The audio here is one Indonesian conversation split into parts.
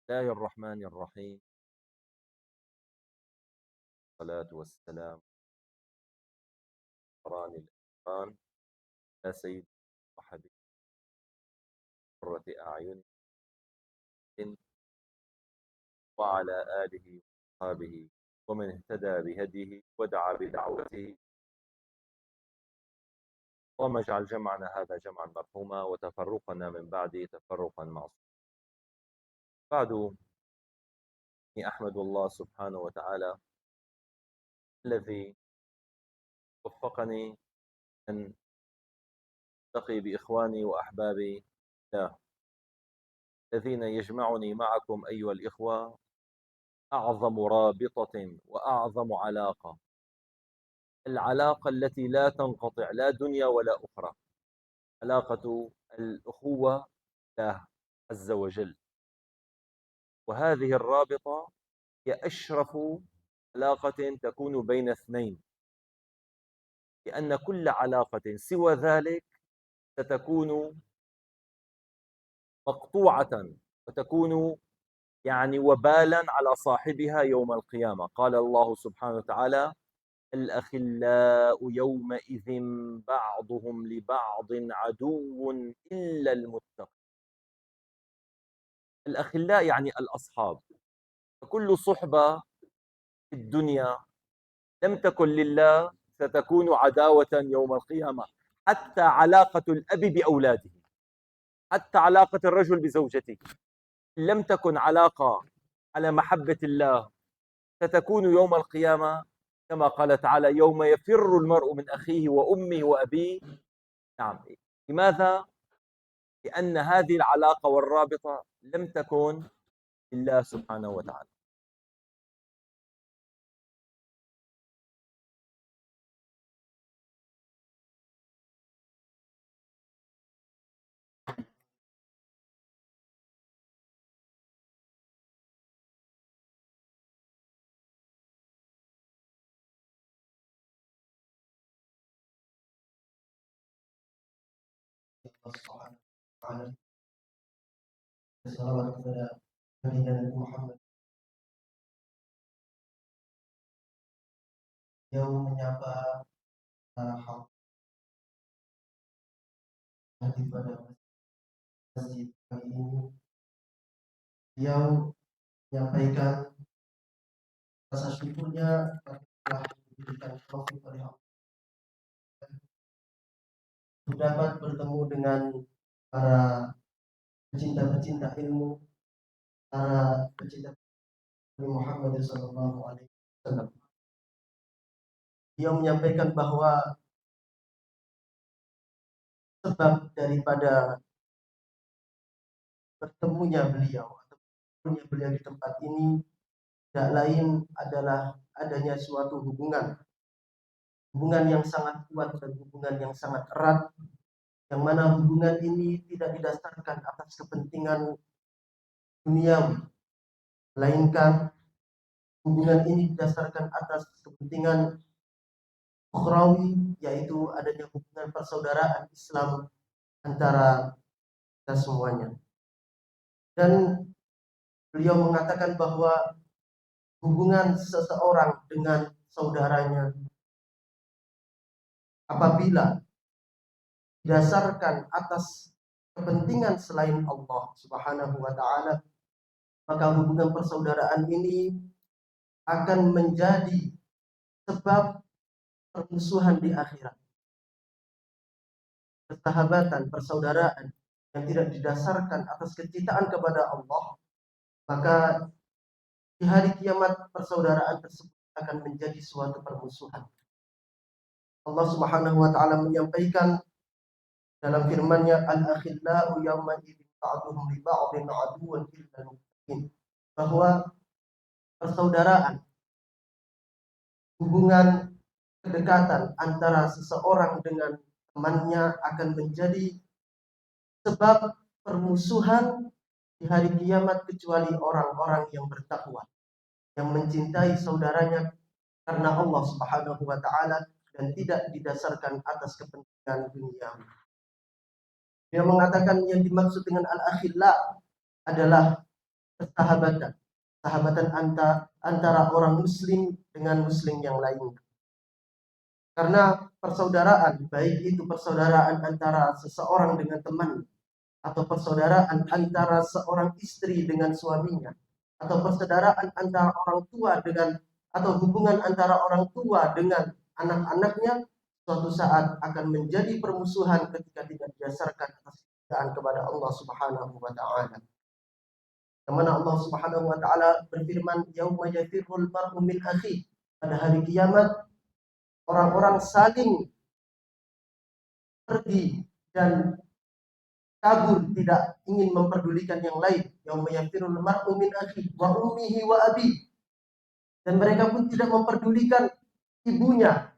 الله الرحمن الرحيم. والصلاة والسلام على الإكرام يا سيدي وحبيبي قرة أعين، وعلى آله وأصحابه ومن اهتدى بهديه ودعا بدعوته. اللهم اجعل جمعنا هذا جمعا مرحوما وتفرقنا من بعده تفرقا معصوما. بعد، إني أحمد الله سبحانه وتعالى الذي وفقني أن ألتقي بإخواني وأحبابي الله الذين يجمعني معكم أيها الإخوة أعظم رابطة وأعظم علاقة، العلاقة التي لا تنقطع لا دنيا ولا أخرى، علاقة الأخوة بالله عز وجل. وهذه الرابطة هي أشرف علاقة تكون بين اثنين، لأن كل علاقة سوى ذلك ستكون مقطوعة وتكون وبالا على صاحبها يوم القيامة. قال الله سبحانه وتعالى: الأخلاء يومئذ بعضهم لبعض عدو إلا المتقين. الأخلاء يعني الأصحاب، فكل صحبة في الدنيا لم تكن لله ستكون عداوة يوم القيامة. حتى علاقة الأب بأولاده، حتى علاقة الرجل بزوجته، إن لم تكن علاقة على محبة الله ستكون يوم القيامة كما قال تعالى: يوم يفر المرء من أخيه وأمه وأبيه. نعم. لماذا؟ لأن هذه العلاقة والرابطة لم تكن لله سبحانه وتعالى. Salawat kepada Nabi Muhammad yang menyapa hati pada masjid kali ini, yang menyampaikan rasa syukurnya telah diberikan taufik oleh Allah untuk dapat bertemu dengan para pecinta-pecinta ilmu, para pecinta Nabi Muhammad Sallallahu Alaihi Wasallam. Dia menyampaikan bahwa sebab daripada bertemunya beliau atau bertemunya beliau di tempat ini tidak lain adalah adanya suatu hubungan yang sangat kuat dan hubungan yang sangat erat, yang mana hubungan ini tidak didasarkan atas kepentingan duniawi, melainkan hubungan ini didasarkan atas kepentingan ukhrawi, yaitu adanya hubungan persaudaraan Islam antara kita semuanya. Dan beliau mengatakan bahwa hubungan seseorang dengan saudaranya apabila didasarkan atas kepentingan selain Allah Subhanahu wa taala, maka hubungan persaudaraan ini akan menjadi sebab permusuhan di akhirat. Persahabatan, persaudaraan yang tidak didasarkan atas kecintaan kepada Allah, maka di hari kiamat persaudaraan tersebut akan menjadi suatu permusuhan. Allah Subhanahu wa taala menyampaikan dalam firman-Nya, al-akhillau yawma idzin ba'duhum li ba'din aduwwun illa al-muttaqin, bahwa persaudaraan, hubungan kedekatan antara seseorang dengan temannya akan menjadi sebab permusuhan di hari kiamat, kecuali orang-orang yang bertakwa, yang mencintai saudaranya karena Allah Subhanahu wa taala dan tidak didasarkan atas kepentingan dunia. Dia mengatakan yang dimaksud dengan al-akhilla adalah persahabatan, sahabatan antara orang muslim dengan muslim yang lainnya. Karena persaudaraan, baik itu persaudaraan antara seseorang dengan teman, atau persaudaraan antara seorang istri dengan suaminya, atau persaudaraan antara orang tua dengan, atau hubungan antara orang tua dengan anak-anaknya, suatu saat akan menjadi permusuhan ketika tidak didasarkan atas kecintaan kepada Allah Subhanahu wa taala. Yang mana Allah Subhanahu wa taala berfirman, "Yauma yafirrul mar'u min akhihi." Pada hari kiamat orang-orang saling pergi dan kabur, tidak ingin memperdulikan yang lain. Yauma yafirrul mar'u min akhihi wa ummihi wa abihi. Dan mereka pun tidak memperdulikan ibunya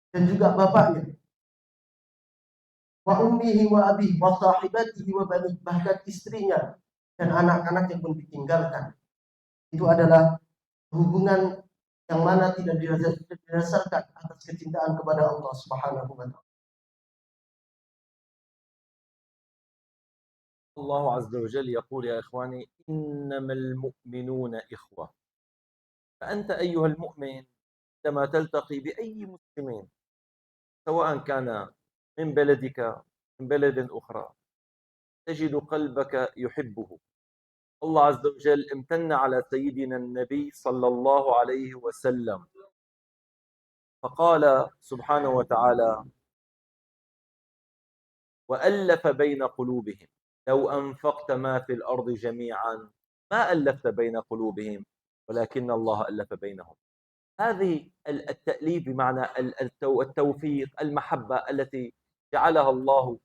dan juga bapaknya. Wa ummihi wa abihi wa sahibatihi wa bani, bahkan istrinya dan anak-anaknya pun ditinggalkan. Itu adalah hubungan yang mana tidak didasarkan atas kecintaan kepada Allah Subhanahu wa taala. الله عز وجل يقول يا إخواني إنما المؤمنون إخوة. فأنت أيها المؤمن عندما تلتقي بأي مسلمين سواء كان من بلدك من بلد أخرى تجد قلبك يحبه. الله عز وجل امتن على سيدنا النبي صلى الله عليه وسلم فقال سبحانه وتعالى وألف بين قلوبهم لو أنفقت ما في الأرض جميعا ما ألفت بين قلوبهم ولكن الله ألف بينهم. هذه التأليف بمعنى التوفيق، المحبة التي جعلها الله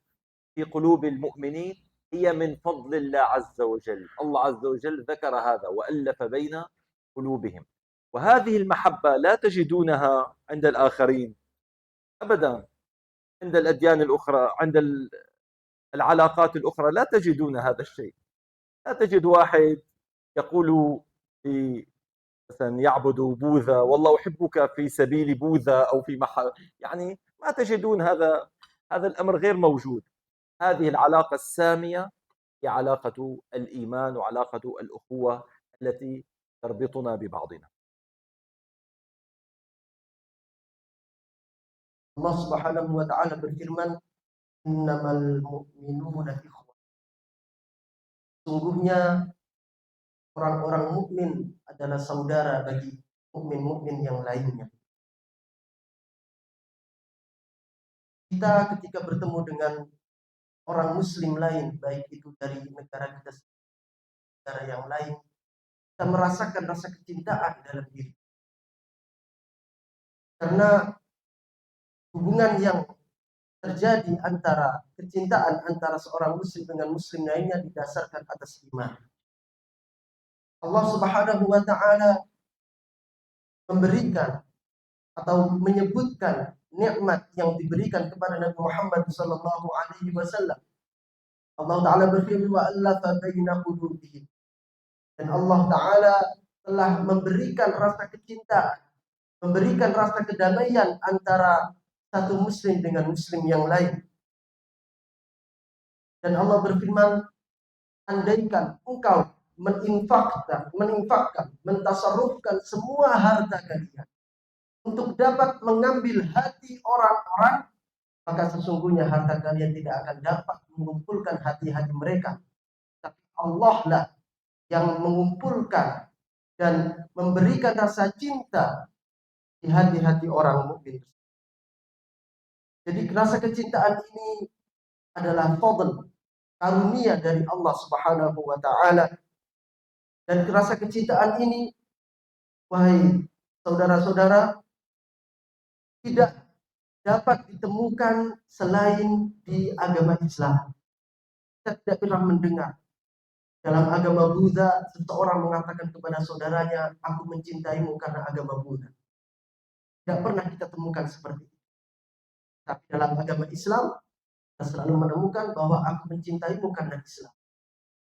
في قلوب المؤمنين هي من فضل الله عز وجل. الله عز وجل ذكر هذا وألف بين قلوبهم، وهذه المحبة لا تجدونها عند الآخرين أبدا. عند الأديان الأخرى، عند العلاقات الأخرى لا تجدون هذا الشيء. لا تجد واحد يقول مثلا يعبد بوذا والله أحبك في سبيل بوذا أو في يعني ما تجدون هذا الأمر غير موجود. هذه العلاقة السامية هي علاقة الإيمان وعلاقة الأخوة التي تربطنا ببعضنا. Allah Subhanahu wa taala berfirman, "Innamal mu'minuna ikhwah." Sungguhnya orang-orang mukmin adalah saudara bagi mukmin-mukmin yang lainnya. Kita ketika bertemu dengan orang muslim lain, baik itu dari negara kita, negara yang lain, kita merasakan rasa kecintaan dalam diri. Karena hubungan yang terjadi antara kecintaan antara seorang muslim dengan muslim lainnya didasarkan atas iman. Allah Subhanahu wa taala memberikan atau menyebutkan nikmat yang diberikan kepada Nabi Muhammad sallallahu alaihi wasallam. Allah taala berfirman, "Wa allafa baina qulubihim." Dan Allah taala telah memberikan rasa kecintaan, memberikan rasa kedamaian antara satu muslim dengan muslim yang lain. Dan Allah berfirman, andaikan engkau meninfakkan, mentasarrufkan semua harta kalian untuk dapat mengambil hati orang-orang, maka sesungguhnya harta kalian tidak akan dapat mengumpulkan hati-hati mereka. Tapi Allah lah yang mengumpulkan dan memberikan rasa cinta di hati-hati orang mukmin. Jadi rasa kecintaan ini adalah fadl, karunia dari Allah Subhanahu wa taala. Dan rasa kecintaan ini, wahai saudara-saudara, tidak dapat ditemukan selain di agama Islam. Kita tidak pernah mendengar dalam agama Buddha seseorang mengatakan kepada saudaranya, "Aku mencintaimu karena agama Buddha." Tidak pernah kita temukan seperti itu. Tapi dalam agama Islam, kita selalu menemukan bahwa aku mencintaimu karena Islam.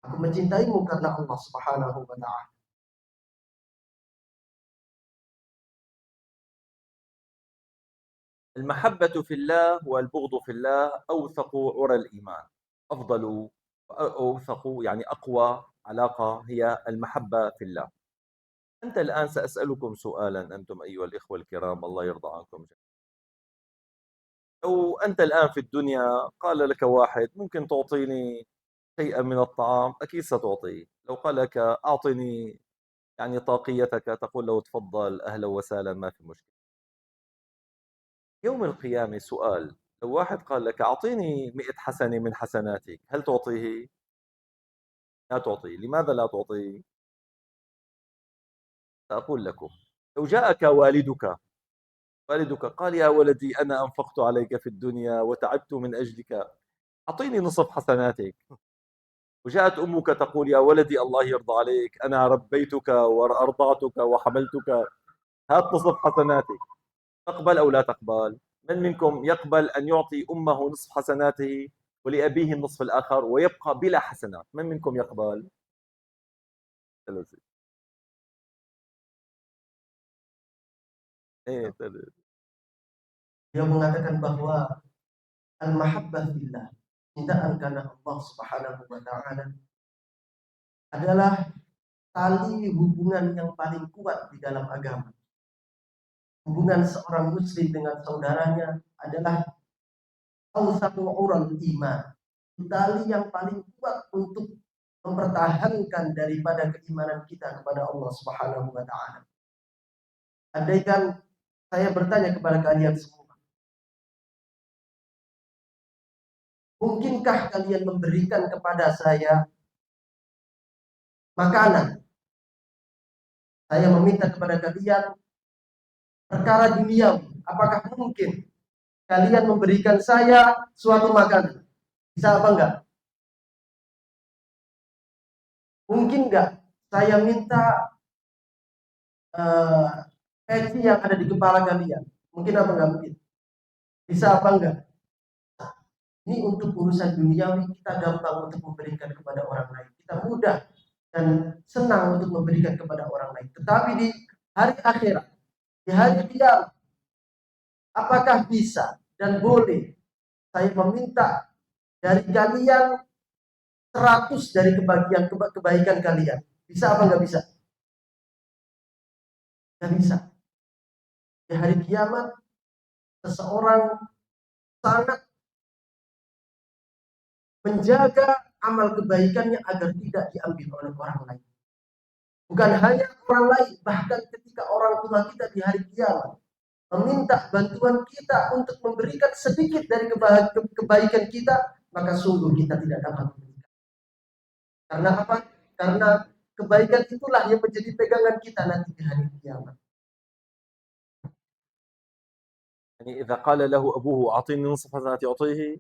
Aku mencintaimu karena Allah Subhanahu wa taala. المحبة في الله والبغض في الله أوثق عرى الإيمان، أفضل أوثق يعني أقوى علاقة هي المحبة في الله. أنت الآن سأسألكم سؤالا أنتم أيها الإخوة الكرام، الله يرضى عنكم جميعا. لو أنت الآن في الدنيا قال لك واحد ممكن تعطيني شيئا من الطعام، أكيد ستعطيه. لو قال لك أعطني يعني طاقيتك، تقول له تفضل أهلا وسهلا ما في مشكلة. يوم القيامة سؤال، لو واحد قال لك أعطيني 100 حسنة من حسناتك، هل تعطيه؟ لا تعطيه. لماذا لا تعطيه؟ سأقول لكم. لو جاءك والدك قال يا ولدي أنا أنفقت عليك في الدنيا وتعبت من أجلك، أعطيني نصف حسناتك. وجاءت أمك تقول يا ولدي الله يرضى عليك أنا ربيتك وأرضعتك وحملتك، هات نصف حسناتك. تقبل أو لا تقبل؟ من منكم يقبل أن يعطي أمه نصف حسناته ولأبيه النصف الآخر ويبقى بلا حسنات؟ من منكم يقبل؟ ثلاثة. إيه ثلاثة. Dia mengatakan bahwa al-mahabbah fillah, cintaan karena Allah Subhanahu wa taala adalah tali hubungan yang paling kuat di dalam agama. Hubungan seorang muslim dengan saudaranya adalah awsaqul ural iman. Tali yang paling kuat untuk mempertahankan daripada keimanan kita kepada Allah Subhanahu wa taala. Andaikan saya bertanya kepada kalian semua, mungkinkah kalian memberikan kepada saya makanan? Saya meminta kepada kalian perkara duniawi. Apakah mungkin kalian memberikan saya suatu makanan? Bisa apa enggak? Mungkin enggak saya minta peci yang ada di kepala kalian? Mungkin apa enggak mungkin? Bisa apa enggak? Ini untuk urusan duniawi kita gampang untuk memberikan kepada orang lain. Kita mudah dan senang untuk memberikan kepada orang lain. Tetapi di hari akhirat, di hari kiamat, apakah bisa dan boleh saya meminta dari kalian 100 dari kebaikan kalian? Bisa apa enggak bisa? Enggak bisa. Di hari kiamat, seseorang sangat menjaga amal kebaikannya agar tidak diambil oleh orang lain. Bukan hanya orang lain, bahkan ketika orang tua kita di hari kiamat meminta bantuan kita untuk memberikan sedikit dari kebaikan kita, maka sungguh kita tidak dapat memberikan. Karena apa? Karena kebaikan itulah yang menjadi pegangan kita nanti di hari kiamat. يعني إذا قال له أبوه أعطيني نصف حسناتي يعطيه؟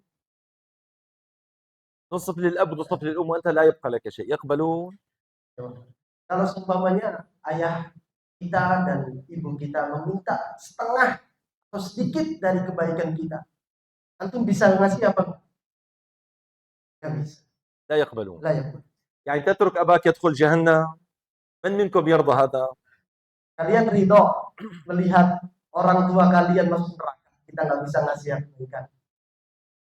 نصف للأب ونصف للأم وأنت لا يبقى لك شيء، يقبلون؟ Kalau seumpamanya ayah kita dan ibu kita meminta setengah atau sedikit dari kebaikan kita, antum bisa ngasih apa? Nggak bisa. لا يقبلون. Lah ya. يعني تترك أباك يدخل جهنم؟ من منكم يرضى هذا؟ Kalian ridho melihat orang tua kalian masuk neraka, kita nggak bisa ngasih yang kebaikan.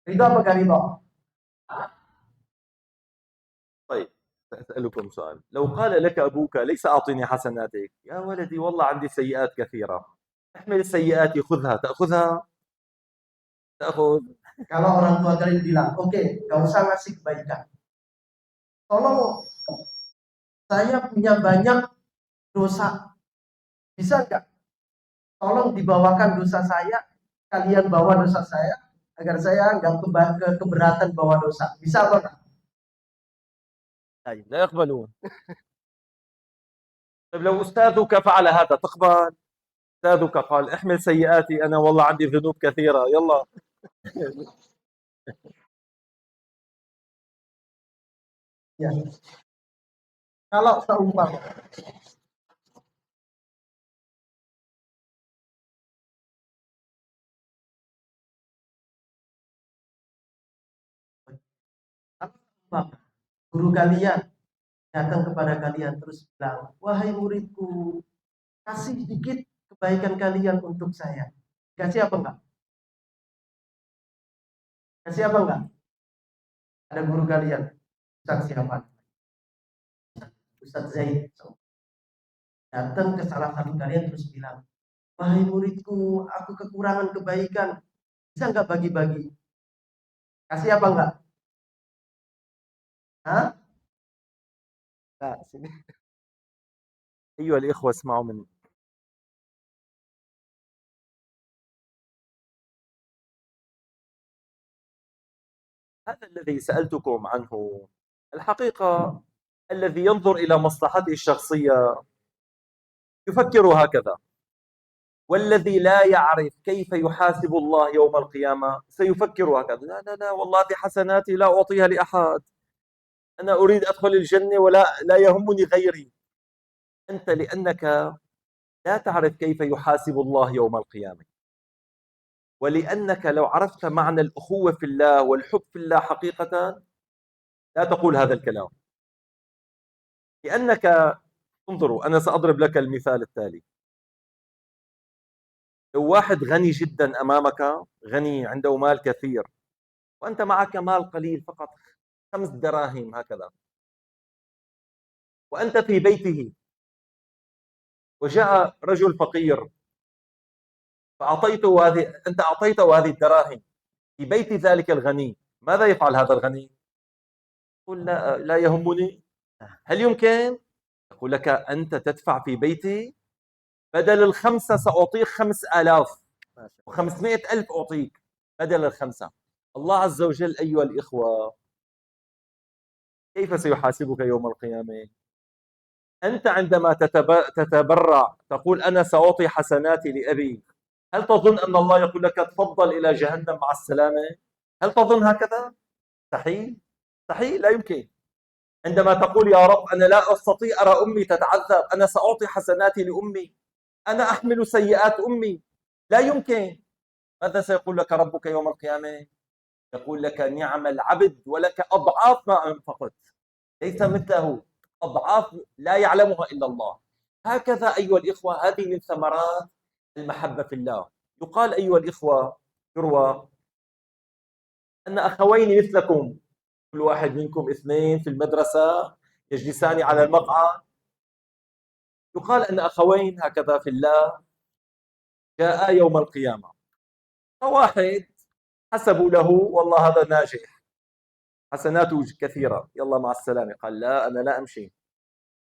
Ridho apa gak ridho? طيب سأسألكم سؤال، لو قال لك أبوك ليس أعطني حسناتك، يا ولدي والله عندي سيئات كثيرة، احمل السيئات خذها، تأخذها؟ تأخذ؟ Kalau orang tua kalian bilang, oke, gak usah ngasih kebaikan. Tolong, saya punya banyak dosa. Bisa nggak? Tolong dibawakan dosa saya, kalian bawa dosa saya, agar saya nggak keberatan bawa dosa. Bisa apa enggak? لا يقبلون. طيب لو أستاذك فعل هذا تقبل؟ أستاذك قال احمل سيئاتي أنا والله عندي ذنوب كثيرة يلا. Ya. Kalau seumpama guru kalian datang kepada kalian terus bilang, wahai muridku, kasih sedikit kebaikan kalian untuk saya. Kasih apa enggak? Kasih apa enggak? Ada guru kalian, Ustaz siapa? Ustadz Zaid datang ke salah satu kalian terus bilang, wahai muridku, aku kekurangan kebaikan, bisa nggak bagi-bagi? Kasih apa enggak? Hah? لا سيدي. أيها الإخوة اسمعوا مني. هذا الذي سألتكم عنه الحقيقة الذي ينظر إلى مصلحته الشخصية يفكر هكذا، والذي لا يعرف كيف يحاسب الله يوم القيامة سيفكر هكذا، لا لا لا والله هذه حسناتي لا أعطيها لأحد، أنا أريد أدخل الجنة ولا يهمني غيري. أنت لأنك لا تعرف كيف يحاسب الله يوم القيامة، ولأنك لو عرفت معنى الأخوة في الله والحب في الله حقيقة لا تقول هذا الكلام. لأنك انظروا، أنا سأضرب لك المثال التالي. لو واحد غني جدا أمامك، غني عنده مال كثير، وأنت معك مال قليل فقط 5 دراهم هكذا، وأنت في بيته وجاء رجل فقير فأعطيته أنت أعطيته هذه الدراهم في بيت ذلك الغني، ماذا يفعل هذا الغني؟ يقول لا يهمني. هل يمكن؟ يقول لك أنت تدفع في بيتي، بدل ال5 سأعطيك 5000 و500,000 أعطيك بدل ال5. الله عز وجل أيها الإخوة كيف سيحاسبك يوم القيامة؟ أنت عندما تتبرع تقول أنا سأعطي حسناتي لأبي، هل تظن أن الله يقول لك تفضل إلى جهنم مع السلامة؟ هل تظن هكذا؟ مستحيل، مستحيل، لا يمكن. عندما تقول يا رب أنا لا أستطيع أرى أمي تتعذب، أنا سأعطي حسناتي لأمي، أنا أحمل سيئات أمي، لا يمكن. ماذا سيقول لك ربك يوم القيامة؟ يقول لك نعم العبد ولك أضعاف ما أنفقت، ليس مثله، أضعاف لا يعلمها إلا الله. هكذا أيها الإخوة هذه من ثمرات المحبة في الله. يقال أيها الإخوة، يروى أن أخوين مثلكم، كل واحد منكم 2 في المدرسة يجلسان على المقعد، يقال أن أخوين هكذا في الله جاءا يوم القيامة، فواحد حسبوا له والله هذا ناجح حسناته كثيرة، يلا مع السلامة، قال لا أنا لا أمشي.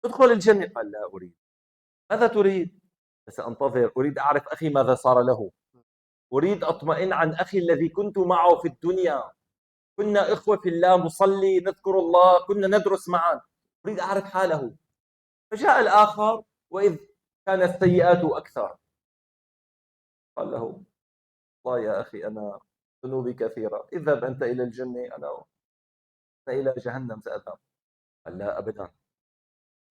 ادخل الجنة، قال لا أريد. ماذا تريد؟ سأنتظر، أريد أعرف أخي ماذا صار له، أريد أطمئن عن أخي الذي كنت معه في الدنيا، كنا إخوة في الله، نصلي نذكر الله، كنا ندرس معا، أريد أعرف حاله. فجاء الآخر وإذ كانت السيئات أكثر، قال له والله يا أخي أنا ذنوبي كثيرة، اذهب أنت إلى الجنة، أنا إلى جهنم سأذهب. قال لا أبدا،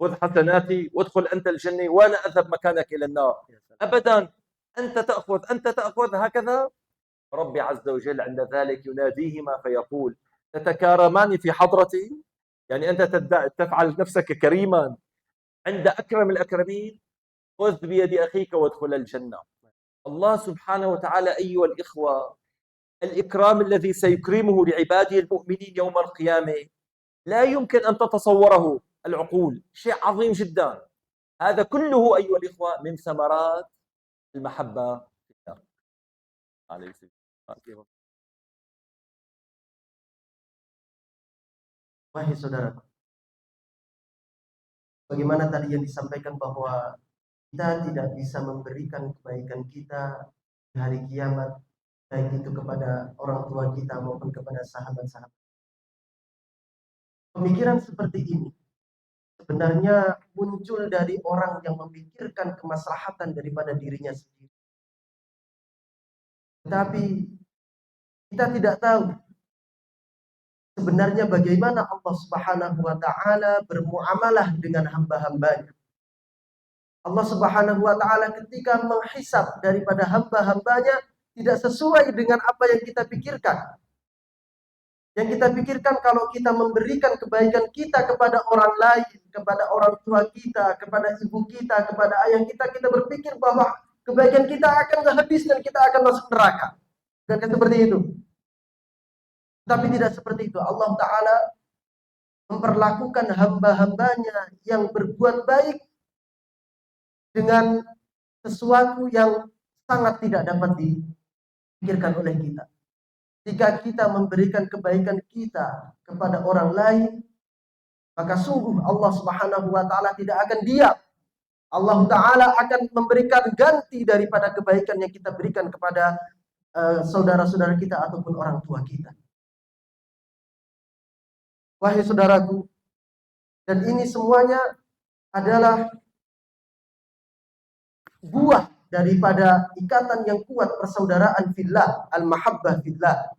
خذ حسناتي وادخل أنت الجنة وأنا أذهب مكانك إلى النار. أبدا، أنت تأخذ أنت تأخذ هكذا. ربي عز وجل عند ذلك يناديهما فيقول تتكارمان في حضرتي، يعني أنت تفعل نفسك كريما عند أكرم الأكرمين، خذ بيد أخيك وادخل الجنة. الله سبحانه وتعالى أيها الإخوة الإكرام الذي سيكرمه لعباده المؤمنين يوم القيامة لا يمكن أن تتصوره العقول، شيء عظيم جدا. هذا كله أيها الإخوة من ثمرات المحبة في الله. عليه السلام. Wahai saudara, bagaimana tadi yang disampaikan bahwa kita tidak bisa memberikan kebaikan kita di hari kiamat, baik itu kepada orang tua kita maupun kepada sahabat-sahabat. Pemikiran seperti ini sebenarnya muncul dari orang yang memikirkan kemaslahatan daripada dirinya sendiri. Tetapi kita tidak tahu sebenarnya bagaimana Allah Subhanahu wa taala bermuamalah dengan hamba-hambanya. Allah Subhanahu wa taala ketika menghisab daripada hamba-hambanya tidak sesuai dengan apa yang kita pikirkan. Yang kita pikirkan kalau kita memberikan kebaikan kita kepada orang lain, kepada orang tua kita, kepada ibu kita, kepada ayah kita, kita berpikir bahwa kebaikan kita akan habis dan kita akan masuk neraka. Bukankah seperti itu? Tapi tidak seperti itu. Allah Ta'ala memperlakukan hamba-hambanya yang berbuat baik dengan sesuatu yang sangat tidak dapat dipikirkan oleh kita. Jika kita memberikan kebaikan kita kepada orang lain, maka sungguh Allah Subhanahu wa taala tidak akan diam. Allah taala akan memberikan ganti daripada kebaikan yang kita berikan kepada saudara-saudara kita ataupun orang tua kita. Wahai saudaraku, dan ini semuanya adalah buah daripada ikatan yang kuat persaudaraan fillah, al-mahabbah fillah.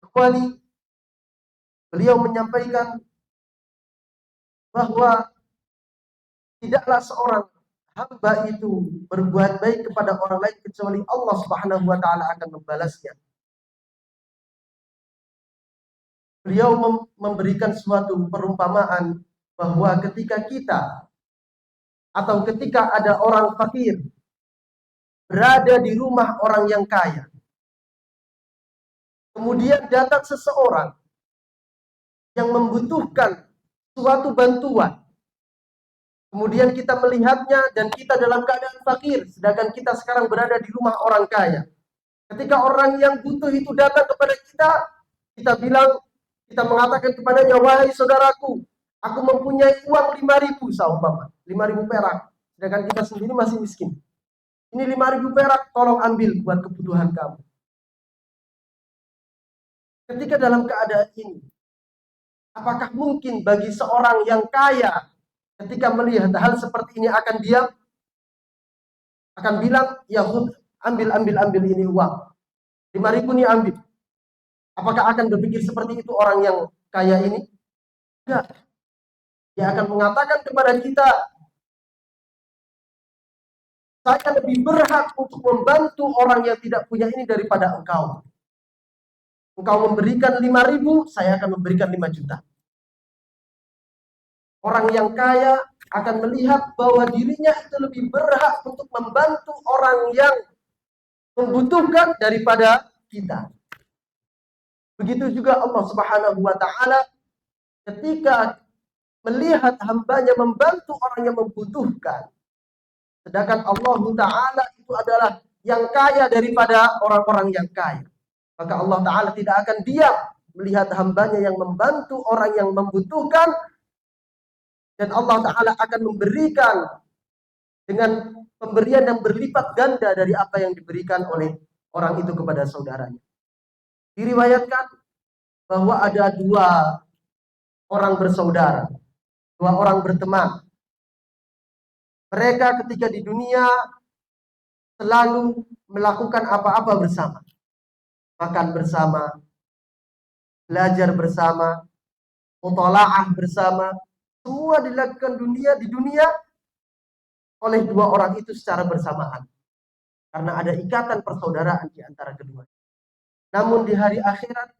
Kembali beliau menyampaikan bahwa tidaklah seorang hamba itu berbuat baik kepada orang lain kecuali Allah Subhanahu wa taala akan membalasnya. Beliau memberikan suatu perumpamaan bahwa ketika kita atau ketika ada orang fakir berada di rumah orang yang kaya, kemudian datang seseorang yang membutuhkan suatu bantuan, kemudian kita melihatnya dan kita dalam keadaan fakir, sedangkan kita sekarang berada di rumah orang kaya. Ketika orang yang butuh itu datang kepada kita, kita mengatakan kepadanya, wahai saudaraku, aku mempunyai uang 5.000 seumpama, 5.000 perak, sedangkan kita sendiri masih miskin. Ini 5.000 perak, tolong ambil buat kebutuhan kamu. Ketika dalam keadaan ini, apakah mungkin bagi seorang yang kaya ketika melihat hal seperti ini akan diam? Akan bilang, ya ambil ini uang. 5.000 ini ambil. Apakah akan berpikir seperti itu orang yang kaya ini? Enggak. Dia akan mengatakan kepada kita, saya lebih berhak untuk membantu orang yang tidak punya ini daripada engkau. Engkau memberikan 5.000, saya akan memberikan 5 juta. Orang yang kaya akan melihat bahwa dirinya itu lebih berhak untuk membantu orang yang membutuhkan daripada kita. Begitu juga Allah Subhanahu wa taala ketika melihat hambanya membantu orang yang membutuhkan. Sedangkan Allah taala itu adalah yang kaya daripada orang-orang yang kaya. Maka Allah taala tidak akan diam melihat hambanya yang membantu orang yang membutuhkan, dan Allah taala akan memberikan dengan pemberian yang berlipat ganda dari apa yang diberikan oleh orang itu kepada saudaranya. Diriwayatkan bahwa ada 2 orang bersaudara, 2 orang berteman. Mereka ketika di dunia selalu melakukan apa-apa bersama. Makan bersama, belajar bersama, mutalaah bersama. Semua dilakukan di dunia oleh 2 orang itu secara bersamaan. Karena ada ikatan persaudaraan di antara kedua. Namun di hari akhirat,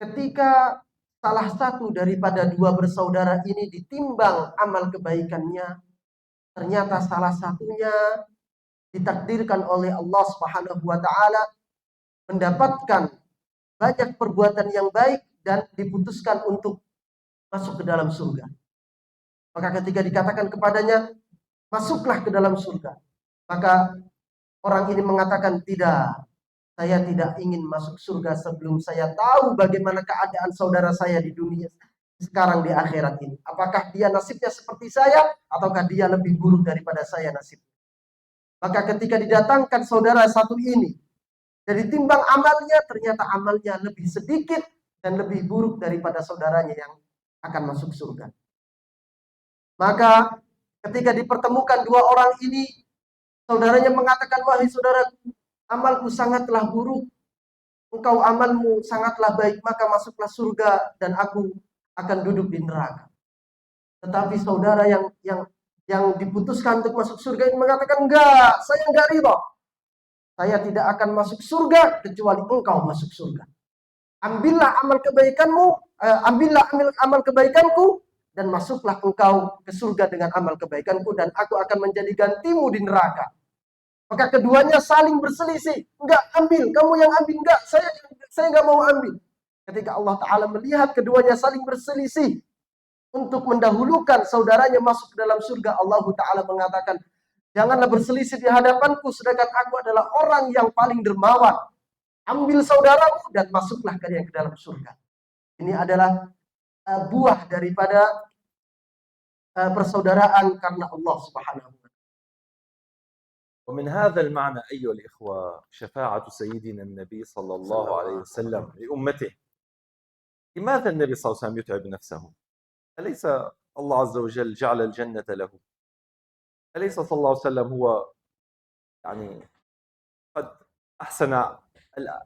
ketika salah satu daripada 2 bersaudara ini ditimbang amal kebaikannya, ternyata salah satunya ditakdirkan oleh Allah Subhanahu wa taala mendapatkan banyak perbuatan yang baik dan diputuskan untuk masuk ke dalam surga. Maka ketika dikatakan kepadanya, masuklah ke dalam surga, maka orang ini mengatakan, tidak, saya tidak ingin masuk surga sebelum saya tahu bagaimana keadaan saudara saya di dunia sekarang di akhirat ini. Apakah dia nasibnya seperti saya ataukah dia lebih buruk daripada saya nasibnya. Maka ketika didatangkan saudara satu ini dan ditimbang amalnya, ternyata amalnya lebih sedikit dan lebih buruk daripada saudaranya yang akan masuk surga. Maka ketika dipertemukan 2 orang ini, saudaranya mengatakan, wahai saudaraku, amalku sangatlah buruk, engkau amalmu sangatlah baik, maka masuklah surga dan aku akan duduk di neraka. Tetapi saudara yang diputuskan untuk masuk surga ini mengatakan, enggak, saya enggak ridho. Saya tidak akan masuk surga kecuali engkau masuk surga. Ambillah amal kebaikanmu, ambillah amal kebaikanku, dan masuklah engkau ke surga dengan amal kebaikanku, dan aku akan menjadi gantimu di neraka. Maka keduanya saling berselisih. Enggak, ambil, kamu yang ambil. Enggak, saya enggak mau ambil. Ketika Allah Ta'ala melihat keduanya saling berselisih untuk mendahulukan saudaranya masuk ke dalam surga, Allah Ta'ala mengatakan, janganlah berselisih di hadapanku, sedangkan aku adalah orang yang paling dermawan. Ambil saudaramu dan masuklah kalian ke dalam surga. Ini adalah buah daripada persaudaraan karena Allah Subhanahu wa Ta'ala. ومن هذا المعنى أيها الإخوة شفاعة سيدنا النبي صلى الله عليه وسلم لأمته. لماذا النبي صلى الله عليه وسلم يتعب نفسه؟ أليس الله عز وجل جعل الجنة له؟ أليس صلى الله عليه وسلم هو يعني قد أحسن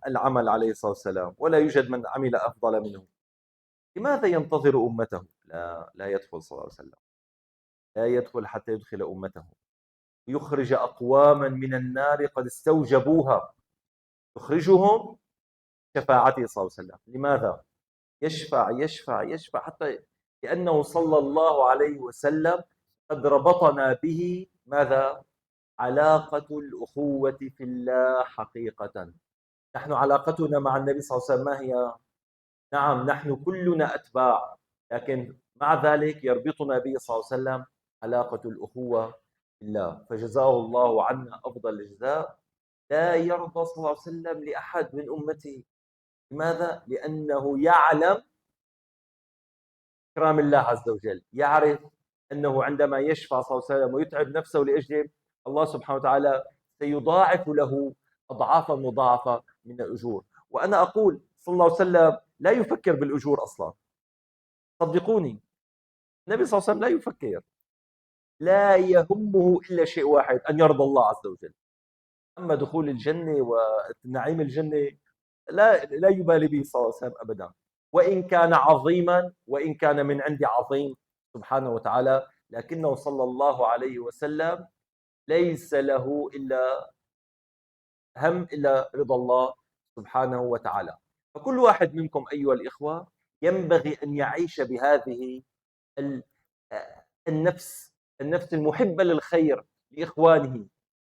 العمل عليه الصلاة والسلام ولا يوجد من عمل أفضل منه؟ لماذا ينتظر أمته؟ لا يدخل صلى الله عليه وسلم، لا يدخل حتى يدخل أمته، يخرج أقواما من النار قد استوجبوها، يخرجهم شفاعته صلى الله عليه وسلم. لماذا؟ يشفع يشفع يشفع حتى لأنه صلى الله عليه وسلم قد ربطنا به ماذا؟ علاقة الأخوة في الله حقيقة. نحن علاقتنا مع النبي صلى الله عليه وسلم ما هي؟ نعم نحن كلنا أتباع، لكن مع ذلك يربطنا به صلى الله عليه وسلم علاقة الأخوة في الله، فجزاه الله عنا أفضل الجزاء. لا يرضى صلى الله عليه وسلم لأحد من أمته. لماذا؟ لأنه يعلم إكرام الله عز وجل، يعرف أنه عندما يشفع صلى الله عليه وسلم ويتعب نفسه لأجله، الله سبحانه وتعالى سيضاعف له أضعافا مضاعفة من الأجور. وأنا أقول صلى الله عليه وسلم لا يفكر بالأجور أصلا، صدقوني النبي صلى الله عليه وسلم لا يفكر، لا يهمه إلا شيء واحد، أن يرضى الله عز وجل. أما دخول الجنة ونعيم الجنة لا يبالي به صلى الله عليه وسلم أبدا، وإن كان عظيما وإن كان من عند عظيم سبحانه وتعالى، لكنه صلى الله عليه وسلم ليس له إلا هم إلا رضا الله سبحانه وتعالى. فكل واحد منكم أيها الإخوة ينبغي أن يعيش بهذه النفس المحبة للخير، لإخوانه،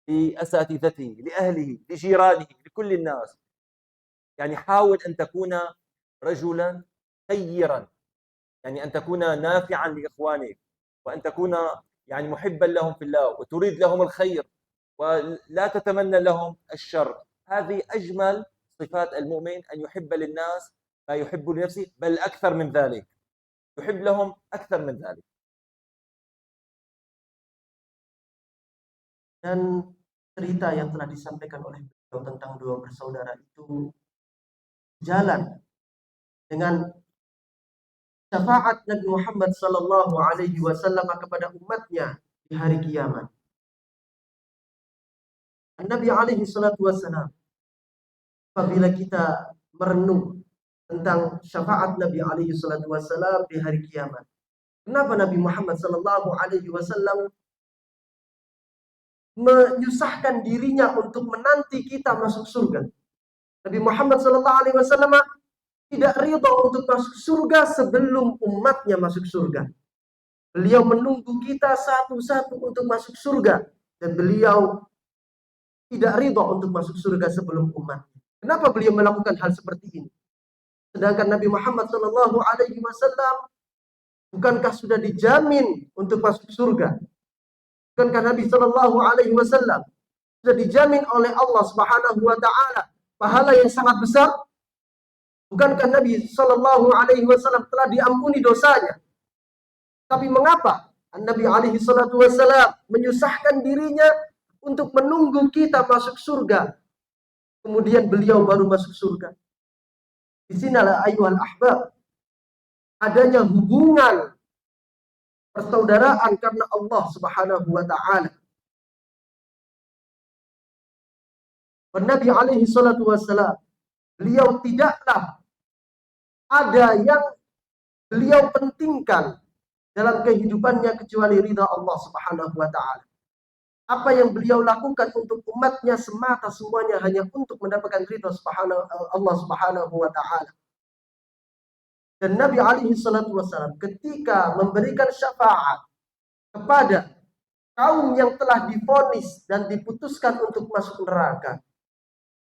لأساتذته، لأهله، لجيرانه، لكل الناس. يعني حاول أن تكون رجلا خيرا، يعني أن تكون نافعا لإخوانك، وأن تكون يعني محبا لهم في الله وتريد لهم الخير ولا تتمنى لهم الشر. هذه أجمل صفات المؤمن، أن يحب للناس ما يحب لنفسه، بل أكثر من ذلك، يحب لهم أكثر من ذلك. Dan cerita yang telah disampaikan oleh beliau tentang dua bersaudara itu jalan dengan syafaat Nabi Muhammad sallallahu alaihi wasallam kepada umatnya di hari kiamat. Nabi alaihi salatu wasallam, apabila kita merenung tentang syafaat Nabi alaihi salatu wasallam di hari kiamat, kenapa Nabi Muhammad sallallahu alaihi wasallam menyusahkan dirinya untuk menanti kita masuk surga? Nabi Muhammad sallallahu alaihi wasallam tidak ridha untuk masuk surga sebelum umatnya masuk surga. Beliau menunggu kita satu-satu untuk masuk surga, dan beliau tidak ridha untuk masuk surga sebelum umatnya. Kenapa beliau melakukan hal seperti ini? Sedangkan Nabi Muhammad sallallahu alaihi wasallam bukankah sudah dijamin untuk masuk surga? Bukankah Nabi sallallahu alaihi wasallam sudah dijamin oleh Allah Subhanahu wa taala pahala yang sangat besar? Bukankah Nabi sallallahu alaihi wasallam telah diampuni dosanya? Tapi mengapa Nabi alaihi salatu wasallam menyusahkan dirinya untuk menunggu kita masuk surga, kemudian beliau baru masuk surga? Di sinilah ayuhal ahbab adanya hubungan persaudaraan karena Allah Subhanahu wa taala. Nabi alaihi salatu wasallam, beliau tidaklah ada yang beliau pentingkan dalam kehidupannya kecuali ridha Allah Subhanahu wa taala. Apa yang beliau lakukan untuk umatnya semata semuanya hanya untuk mendapatkan ridha Allah Subhanahu wa taala. Dan Nabi alaihi salatu wasallam ketika memberikan syafaat kepada kaum yang telah divonis dan diputuskan untuk masuk neraka,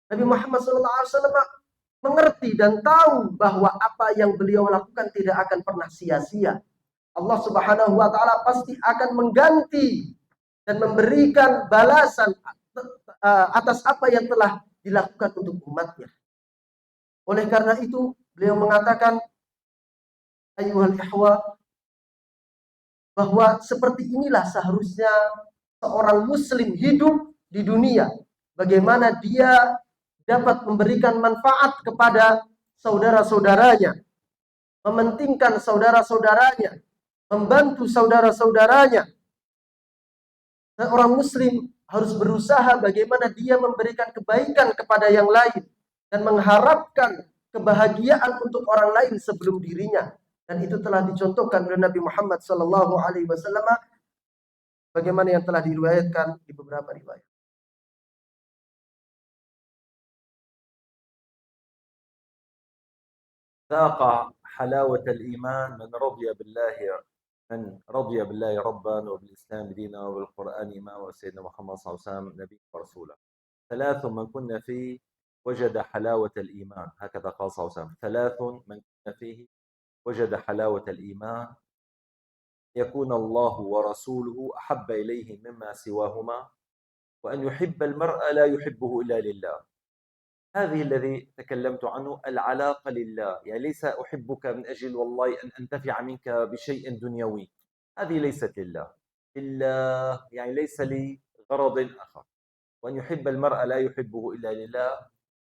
Nabi Muhammad sallallahu alaihi wasallam mengerti dan tahu bahwa apa yang beliau lakukan tidak akan pernah sia-sia. Allah Subhanahu wa taala pasti akan mengganti dan memberikan balasan atas apa yang telah dilakukan untuk umatnya. Oleh karena itu, beliau mengatakan, ayyuhal ikhwah, bahwa seperti inilah seharusnya seorang muslim hidup di dunia. Bagaimana dia dapat memberikan manfaat kepada saudara-saudaranya, mementingkan saudara-saudaranya, membantu saudara-saudaranya. Seorang muslim harus berusaha bagaimana dia memberikan kebaikan kepada yang lain dan mengharapkan kebahagiaan untuk orang lain sebelum dirinya. Dan itu telah dicontohkan oleh Nabi Muhammad SAW, bagaimana yang telah diriwayatkan di beberapa riwayat. ذاق حلاوة الإيمان من رضي بالله ربا وبالإسلام دينا وبالقرآن إماما وسيدنا محمد صلى الله عليه وسلم نبي ورسولا. ثلاث من كنا فيه وجد حلاوة الإيمان، هكذا قال صلى الله عليه وسلم: ثلاث من كنا فيه وجد حلاوة الإيمان، يكون الله ورسوله أحب إليه مما سواهما، وأن يحب المرء لا يحبه إلا لله. هذه الذي تكلمت عنه، العلاقة لله، يعني ليس أحبك من أجل والله أن أنتفع منك بشيء دنيوي، هذه ليست لله. لله يعني ليس لي غرض آخر. وأن يحب المرء لا يحبه إلا لله،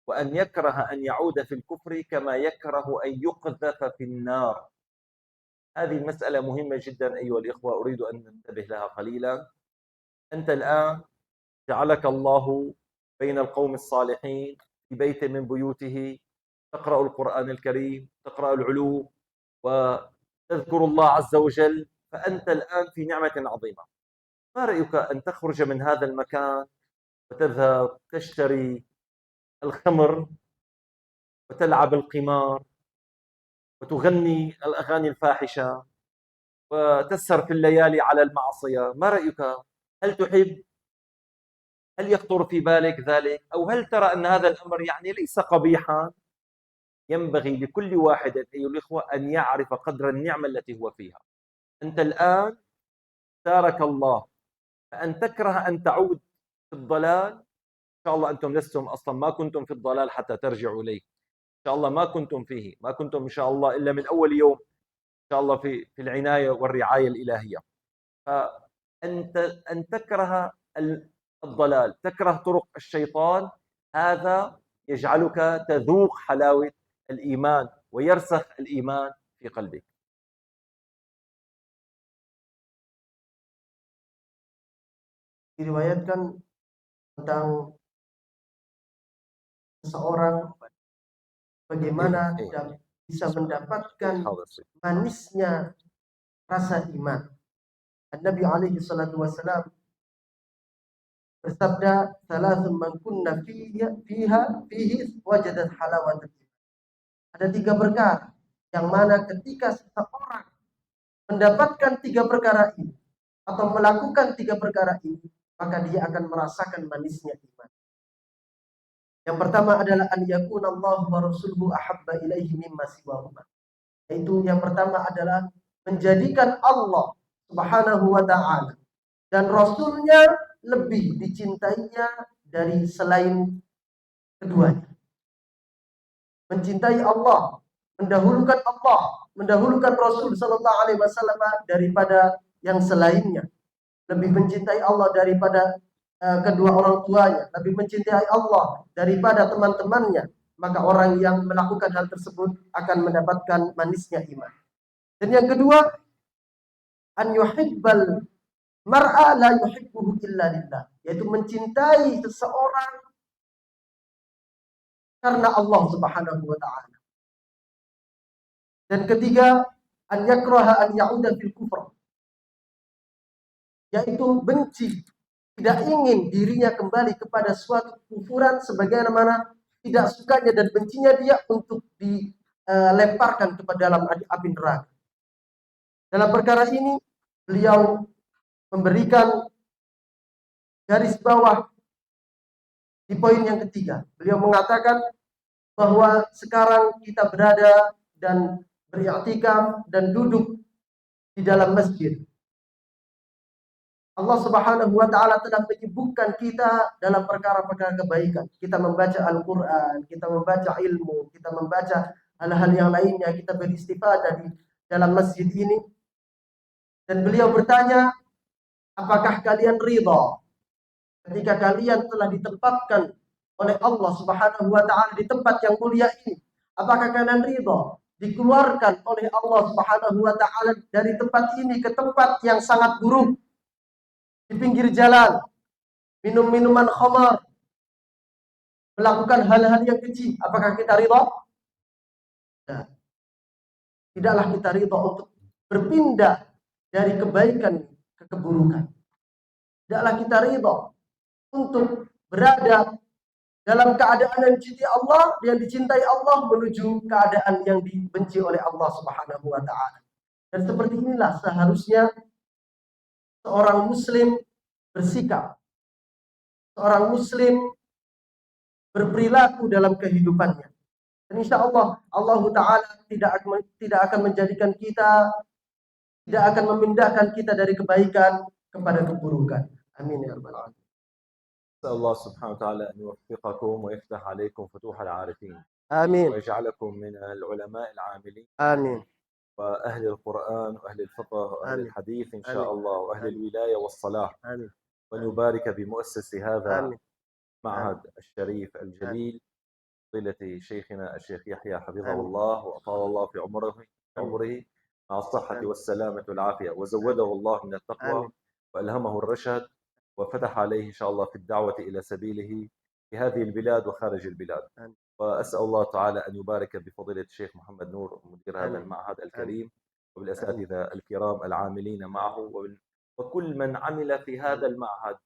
وأن يكره أن يعود في الكفر كما يكره أن يقذف في النار. هذه المسألة مهمة جدا أيها الإخوة، أريد أن ننتبه لها قليلا. أنت الآن جعلك الله بين القوم الصالحين في بيت من بيوته، تقرأ القرآن الكريم، تقرأ العلوم وتذكر الله عز وجل، فأنت الآن في نعمة عظيمة. ما رأيك أن تخرج من هذا المكان وتذهب تشتري الخمر وتلعب القمار وتغني الأغاني الفاحشة وتسهر في الليالي على المعصية؟ ما رأيك؟ هل تحب؟ هل يخطر في بالك ذلك؟ أو هل ترى أن هذا الأمر يعني ليس قبيحا؟ ينبغي لكل واحد أيها الإخوة أن يعرف قدر النعمة التي هو فيها. أنت الآن تارك الله، فأن تكره أن تعود في الضلال، إن شاء الله أنتم لستم أصلا، ما كنتم في الضلال حتى ترجعوا إليه، إن شاء الله ما كنتم فيه، ما كنتم إن شاء الله إلا من أول يوم إن شاء الله في العناية والرعاية الإلهية. أن تكره الضلال، تكره طرق الشيطان، هذا يجعلك تذوق حلاوة الإيمان ويرسخ الإيمان في قلبك. Diriwayatkan tentang seseorang bagaimana bisa mendapatkan manisnya rasa iman. Nabi alaihi salatu wasalam bersabda, "Thalathun man kunna fihi wajadat halawatul iman." Ada 3 perkara yang mana ketika seseorang mendapatkan 3 perkara ini atau melakukan 3 perkara ini, maka dia akan merasakan manisnya iman. Yang pertama adalah an yakuna Allah wa rasuluhu ahabba ilaihi mimma siwahuma. Yaitu yang pertama adalah menjadikan Allah Subhanahu wa taala dan Rasulnya lebih dicintainya dari selain keduanya. Mencintai Allah, mendahulukan Rasul sallallahu alaihi wasallam daripada yang selainnya. Lebih mencintai Allah daripada kedua orang tuanya, lebih mencintai Allah daripada teman-temannya, maka orang yang melakukan hal tersebut akan mendapatkan manisnya iman. Dan yang kedua, an yuhibbal mar'a la yuhibbuhu illa lillah, yaitu mencintai seseorang karena Allah Subhanahu wa taala. Dan ketiga, an yakraha an ya'uda fil kufr, yaitu benci, tidak ingin dirinya kembali kepada suatu kufuran sebagaimana tidak sukanya dan bencinya dia untuk dilemparkan ke dalam api neraka. Dalam perkara ini beliau memberikan garis bawah di poin yang ketiga. Beliau mengatakan bahwa sekarang kita berada dan beriktikaf dan duduk di dalam masjid. Allah Subhanahu wa taala telah menyibukkan kita dalam perkara-perkara kebaikan. Kita membaca Al-Qur'an, kita membaca ilmu, kita membaca hal-hal yang lainnya, kita beristifadah di dalam masjid ini. Dan beliau bertanya, apakah kalian ridha ketika kalian telah ditempatkan oleh Allah Subhanahu wa taala di tempat yang mulia ini? Apakah kalian ridha dikeluarkan oleh Allah Subhanahu wa taala dari tempat ini ke tempat yang sangat buruk, di pinggir jalan, minum minuman khamar, melakukan hal-hal yang keji? Apakah kita ridha? Nah, tidaklah kita ridha untuk berpindah dari kebaikan ke keburukan. Tidaklah kita ridha untuk berada dalam keadaan yang dicintai Allah menuju keadaan yang dibenci oleh Allah Subhanahu wa taala. Dan seperti inilah seharusnya seorang muslim bersikap. Seorang muslim berperilaku dalam kehidupannya. Dan insya Allah, Allah Ta'ala tidak akan menjadikan kita, tidak akan memindahkan kita dari kebaikan kepada keburukan. Amin ya rabbal alamin. أسأل الله سبحانه وتعالى أن يوفقكم ويفتح عليكم فتوح العارفين. آمين. ويجعلكم من العلماء العاملين. آمين. وأهل القرآن وأهل الفقه وأهل الحديث إن شاء الله وأهل الولاية والصلاح. آمين. وأن يبارك بمؤسس هذا آمين. المعهد الشريف الجليل فضيلة شيخنا الشيخ يحيى حفظه الله وأطال الله في عمره مع الصحة والسلامة والعافية وزوده الله من التقوى وألهمه الرشد وفتح عليه إن شاء الله في الدعوة إلى سبيله في هذه البلاد وخارج البلاد. وأسأل الله تعالى أن يبارك بفضيلة الشيخ محمد نور مدير هذا المعهد الكريم وبالأساتذة الكرام العاملين معه وكل من عمل في هذا المعهد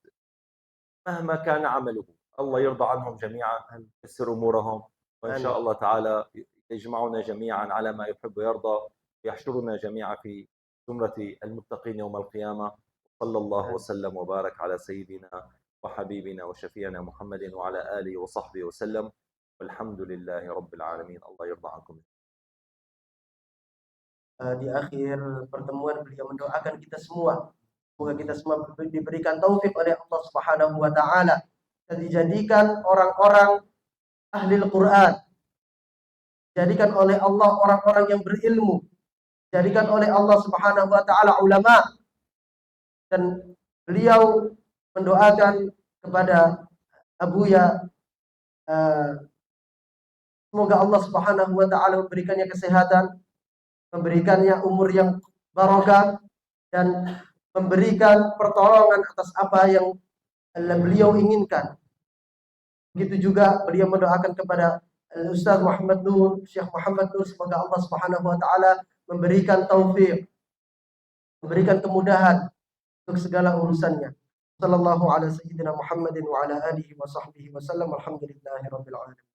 مهما كان عمله. الله يرضى عنهم جميعا، يسر أمورهم، وإن شاء الله تعالى يجمعنا جميعا على ما يحب ويرضى، يحشرنا جميعا في زمرة المتقين يوم القيامة. صلى الله وسلم وبارك على سيدنا وحبيبنا وشفيعنا محمد وعلى آله وصحبه وسلم والحمد لله رب العالمين. الله يرضى عنكم. Di akhir pertemuan beliau mendoakan kita semua, semoga kita semua diberikan taufik oleh Allah Subhanahu wa taala dan dijadikan orang-orang ahli Al-Qur'an, dijadikan oleh Allah orang-orang yang berilmu, dijadikan oleh Allah Subhanahu wa taala ulama. Dan beliau mendoakan kepada Abuya, semoga Allah Subhanahu wa taala memberikannya kesehatan, memberikannya umur yang barokah, dan memberikan pertolongan atas apa yang beliau inginkan. Begitu juga beliau mendoakan kepada Ustaz Muhammad Nur, Syekh Muhammad Nur, semoga Allah Subhanahu wa taala memberikan taufik, memberikan kemudahan untuk segala urusannya. Sallallahu ala sayyidina Muhammadin wa ala alihi wa sahbihi wa sallam. Alhamdulillahirabbil alamin.